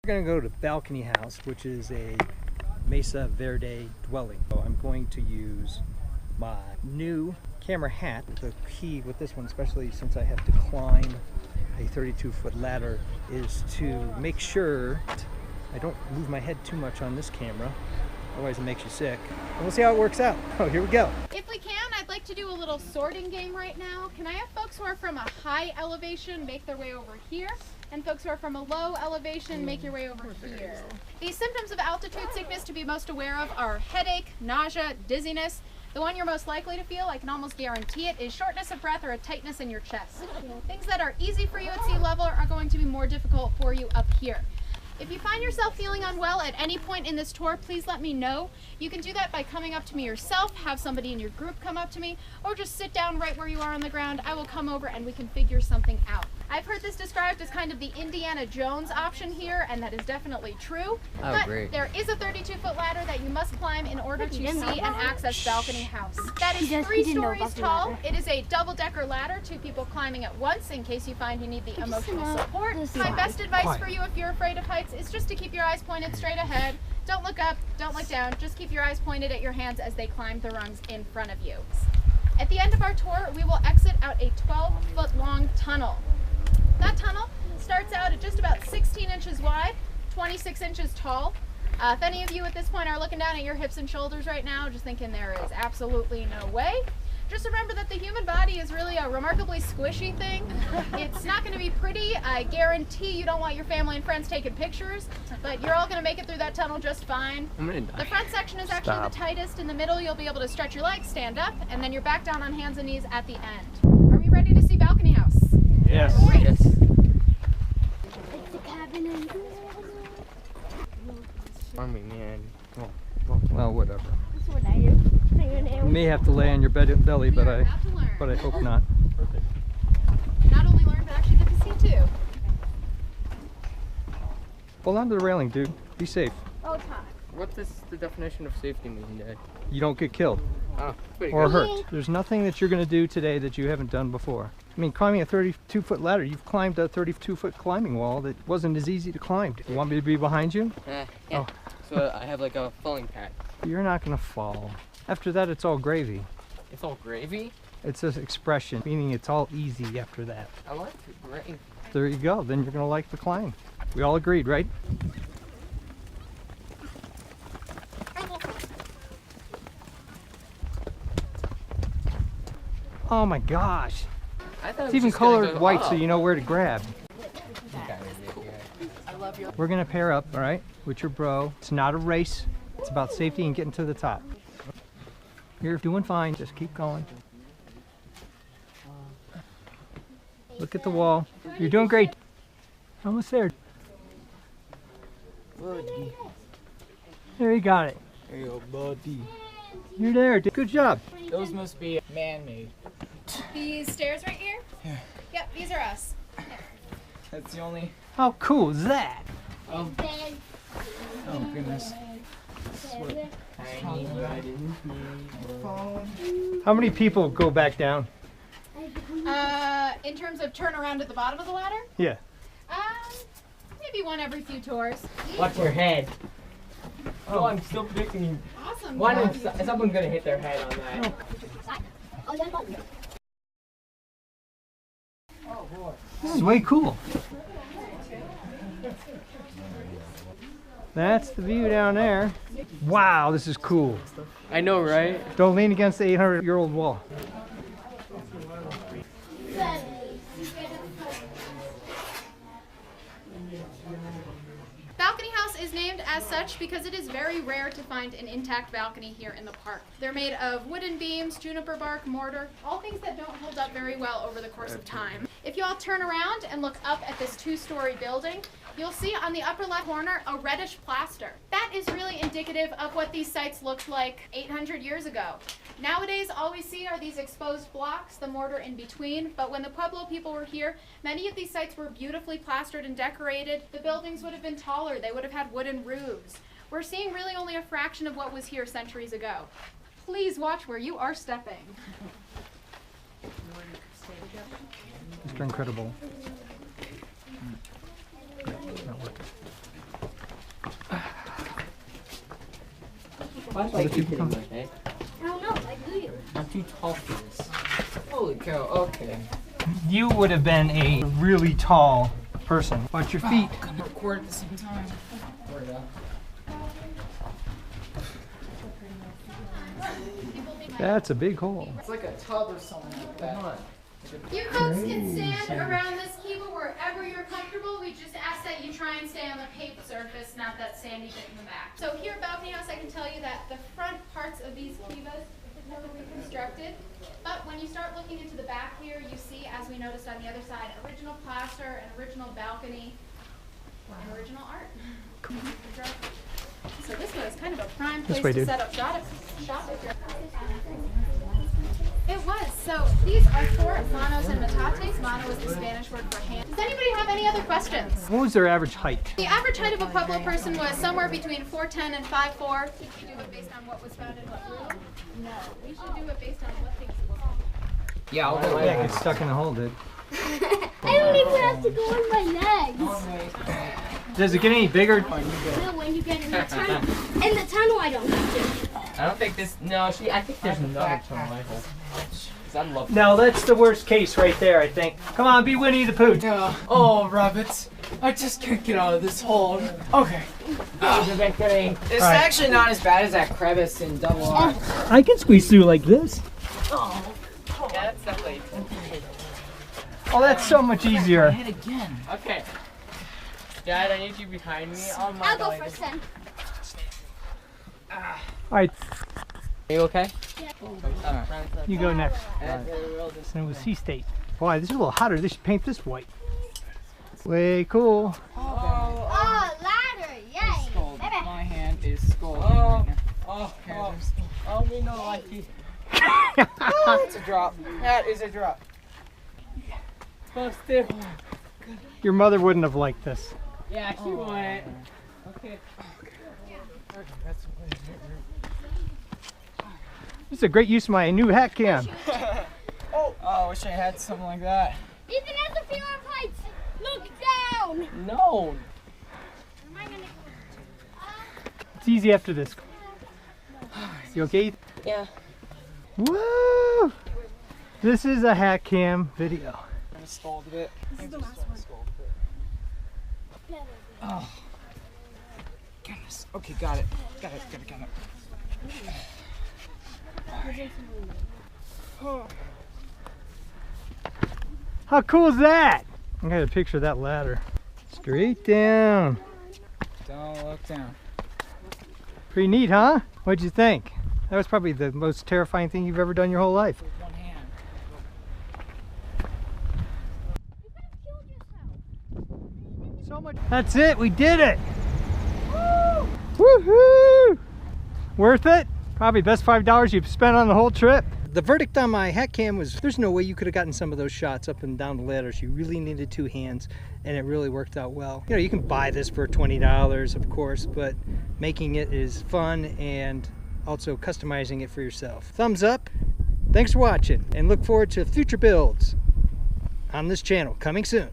We're gonna go to Balcony House, which is a Mesa Verde dwelling. So I'm going to use my new camera hat. The key with this one, especially since I have to climb a 32-foot ladder, is to make sure I don't move my head too much on this camera. Otherwise it makes you sick. And we'll see how it works out. Oh, here we go. If we can, I'd like to do a little sorting game right now. Can I have folks who are from a high elevation make their way over here? And folks who are from a low elevation make your way over here. The symptoms of altitude sickness to be most aware of are headache, nausea, dizziness. The one you're most likely to feel, I can almost guarantee it, is shortness of breath or a tightness in your chest. Things that are easy for you at sea level are going to be more difficult for you up here. If you find yourself feeling unwell at any point in this tour, please let me know. You can do that by coming up to me yourself, have somebody in your group come up to me, or just sit down right where you are on the ground. I will come over and we can figure something out. I've heard this described as kind of the Indiana Jones option here, and that is definitely true. But there is a 32-foot ladder that you must climb in order to see and access Balcony House. That is 3 stories tall. It is a double-decker ladder, 2 people climbing at once in case you find you need the emotional support. My best advice for you if you're afraid of heights is just to keep your eyes pointed straight ahead. Don't look up, don't look down, just keep your eyes pointed at your hands as they climb the rungs in front of you. At the end of our tour, we will exit out a 12-foot long tunnel. That tunnel starts out at just about 16 inches wide, 26 inches tall. If any of you at this point are looking down at your hips and shoulders right now, just thinking there is absolutely no way, just remember that the human body is really a remarkably squishy thing. It's not going to be pretty. I guarantee you don't want your family and friends taking pictures, but you're all going to make it through that tunnel just fine. The front section is actually the tightest. In the middle, you'll be able to stretch your legs, stand up, and then you're back down on hands and knees at the end. Are we ready to see Balcony House? Yes. Great. Yes. It's the cabin and Man. Well, whatever. that's what I do. You may have to lay on your belly, but I hope not. Perfect. Not only learn, but actually get to see too. Hold on to the railing, dude. Be safe. Oh, it's hot. What does the definition of safety mean, Dad? You don't get killed Oh, pretty or good. hurt. There's nothing that you're going to do today that you haven't done before. I mean, climbing a 32-foot ladder, you've climbed a 32-foot climbing wall that wasn't as easy to climb. You want me to be behind you? Yeah. Oh. So I have like a falling pad. You're not going to fall. After that, it's all gravy. It's all gravy? It's an expression, meaning it's all easy after that. I like gravy. There you go. Then you're going to like the climb. We all agreed, right? Oh my gosh. I thought It's even colored white so you know where to grab. We're going to pair up, all right, with your bro. It's not a race. It's about safety and getting to the top. You're doing fine. Just keep going. Look at the wall. You're doing great. Almost there. Buddy. There, you got it. There you go, buddy. You're there. Good job. Those must be man-made. These stairs right here? Yeah. Yep, these are us. That's the only... How cool is that? Oh, oh goodness. Tiny riding phone. How many people go back down? In terms of turn around at the bottom of the ladder? Yeah. Maybe one every few tours. Watch your head. Oh, I'm still predicting. Awesome. Someone's gonna hit their head on that. This is way cool. That's the view down there. Wow, this is cool. I know, right? Don't lean against the 800-year-old wall. Balcony House is named as such because it is very rare to find an intact balcony here in the park. They're made of wooden beams, juniper bark, mortar, all things that don't hold up very well over the course of time. If you all turn around and look up at this 2-story building, you'll see on the upper left corner a reddish plaster. That is really indicative of what these sites looked like 800 years ago. Nowadays, all we see are these exposed blocks, the mortar in between, but when the Pueblo people were here, many of these sites were beautifully plastered and decorated. The buildings would have been taller, they would have had wooden roofs. We're seeing really only a fraction of what was here centuries ago. Please watch where you are stepping. Mr. Incredible. Not working. Why do I keep hitting my head? I don't know. I do you. I'm too tall for this. Holy cow, okay. You would have been a really tall person. Watch your feet. I'm gonna record at the same time. That's a big hole. It's like a tub or something like that. You folks can stand around this kiva wherever you're comfortable. We just ask that you try and stay on the paved surface, not that sandy bit in the back. So here at Balcony House, I can tell you that the front parts of these kivas have been reconstructed. But when you start looking into the back here, you see, as we noticed on the other side, original plaster, an original balcony, and original art. So this was kind of a prime place to set up shop if you're... It was. So these are for manos and metates. Mano is the Spanish word for hand. Does anybody have any other questions? What was their average height? The average height of a Pueblo person was somewhere between 4'10" and 5'4". Did we do it based on what was found in what room? No. We should do it based on what things look like. Yeah, I'll go. Yeah, get stuck in the hole, dude. I don't even have to go on my legs. Does it get any bigger? No, when you get in the tunnel. In the tunnel, I don't have to. I don't think this. No, I think there's another tunnel. I hope. 'Cause I love. No, that's the worst case right there, I think. Come on, be Winnie the Pooh. Oh, rabbits. I just can't get out of this hole. Okay. It's actually not as bad as that crevice in Double R. I can squeeze through like this. Yeah, that's definitely. Oh, that's so much easier. Hit again. Okay. Dad, I need you behind me. On my I'll go first then. All right, Are you okay? Yeah. you go next. And it was Sea State. Boy, this is a little hotter. They should paint this white. Way cool. Oh, ladder. Yay. Scald. Baby. My hand is scalding right now. We know like you. It's a drop. That is a drop. Your mother wouldn't have liked this. Yeah, she went. Okay. This is a great use of my new hat cam. Oh, I wish I had something like that. Ethan has a fear of heights. Look down. No. Am I gonna It's easy after this. You okay? Yeah. Woo! This is a hat cam video. I'm gonna scald a bit. This is the last one. Oh. Goodness. Okay, got it. Got it. How cool is that? I got a picture of that ladder. Straight down. Don't look down. Pretty neat, huh? What'd you think? That was probably the most terrifying thing you've ever done your whole life. With one hand. So much. That's it. We did it. Woohoo! Worth it? Probably best $5 you've spent on the whole trip. The verdict on my hat cam was there's no way you could have gotten some of those shots up and down the ladders. You really needed two hands, and it really worked out well. You know, you can buy this for $20, of course, but making it is fun and also customizing it for yourself. Thumbs up. Thanks for watching, and look forward to future builds on this channel coming soon.